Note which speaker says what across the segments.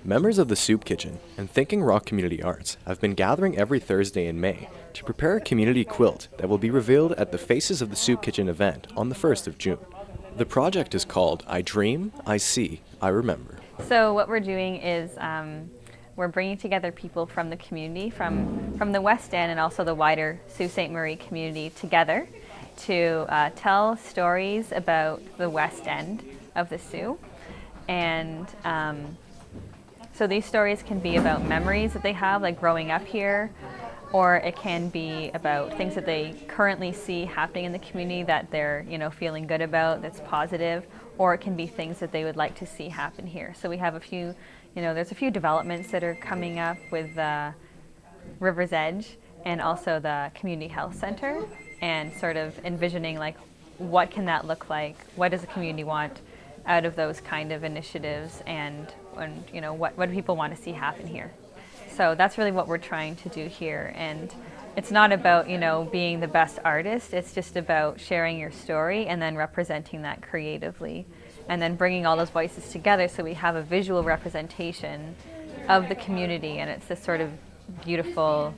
Speaker 1: Members of the Soup Kitchen and Thinking Rock Community Arts have been gathering every Thursday in May to prepare a community quilt that will be revealed at the Faces of the Soup Kitchen event on the 1st of June. The project is called I Dream, I See, I Remember.
Speaker 2: So what we're doing is we're bringing together people from the community, from the West End and also the wider Sault Ste. Marie community together to tell stories about the West End of the Sault. And so these stories can be about memories that they have, like growing up here, or it can be about things that they currently see happening in the community that they're, feeling good about, that's positive, or it can be things that they would like to see happen here. So we have a few, there's a few developments that are coming up with River's Edge and also the Community Health Center, and sort of envisioning like what can that look like, what does the community want out of those kind of initiatives, and what do people want to see happen here. So that's really what we're trying to do here. And it's not about being the best artist, it's just about sharing your story and then representing that creatively, and then bringing all those voices together so we have a visual representation of the community. And it's this sort of beautiful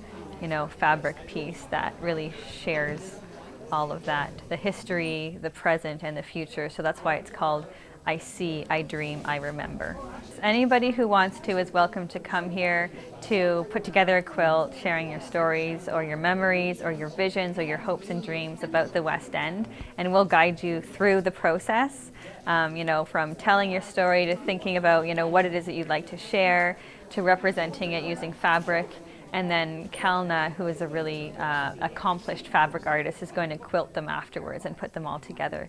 Speaker 2: fabric piece that really shares all of that, the history, the present, and the future. So that's why it's called I See, I Dream, I Remember. Anybody who wants to is welcome to come here to put together a quilt, sharing your stories or your memories or your visions or your hopes and dreams about the West End. And we'll guide you through the process, from telling your story to thinking about, what it is that you'd like to share, to representing it using fabric. And then Kalna, who is a really accomplished fabric artist, is going to quilt them afterwards and put them all together.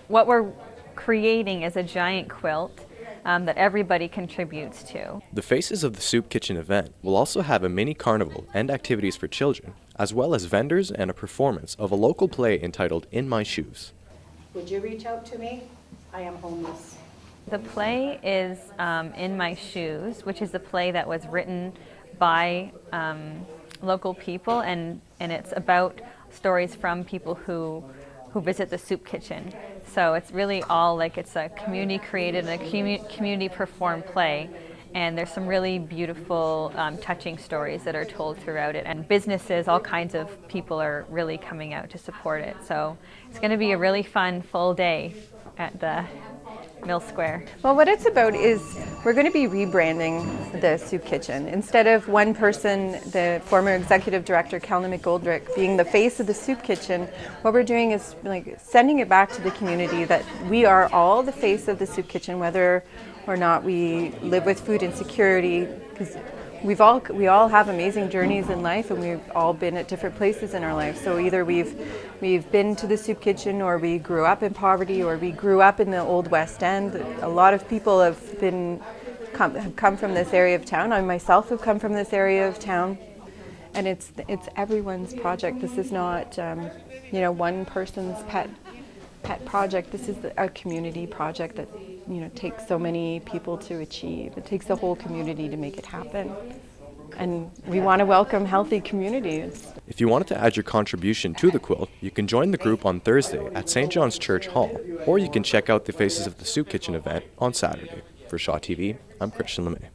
Speaker 2: What we're creating is a giant quilt that everybody contributes to.
Speaker 1: The Faces of the Soup Kitchen event will also have a mini carnival and activities for children, as well as vendors and a performance of a local play entitled In My Shoes.
Speaker 3: Would you reach out to me? I am homeless.
Speaker 2: The play is In My Shoes, which is a play that was written by local people, and it's about stories from people who visit the soup kitchen. So it's really all like it's a community created and a community performed play, and there's some really beautiful touching stories that are told throughout it, and businesses, all kinds of people are really coming out to support it. So it's going to be a really fun full day at the Mill Square.
Speaker 4: Well, what it's about is we're going to be rebranding the soup kitchen. Instead of one person, the former executive director, Kalna McGoldrick, being the face of the soup kitchen, what we're doing is like sending it back to the community that we are all the face of the soup kitchen, whether or not we live with food insecurity, because we all have amazing journeys in life, and we've all been at different places in our life. So either we've been to the soup kitchen, or we grew up in poverty, or we grew up in the old West End. A lot of people have come from this area of town. I myself have come from this area of town, and it's everyone's project. This is not one person's pet project. This is a community project that takes so many people to achieve. It takes the whole community to make it happen. And we want to welcome healthy communities.
Speaker 1: If you wanted to add your contribution to the quilt, you can join the group on Thursday at St. John's Church Hall, or you can check out the Faces of the Soup Kitchen event on Saturday. For Shaw TV, I'm Christian LeMay.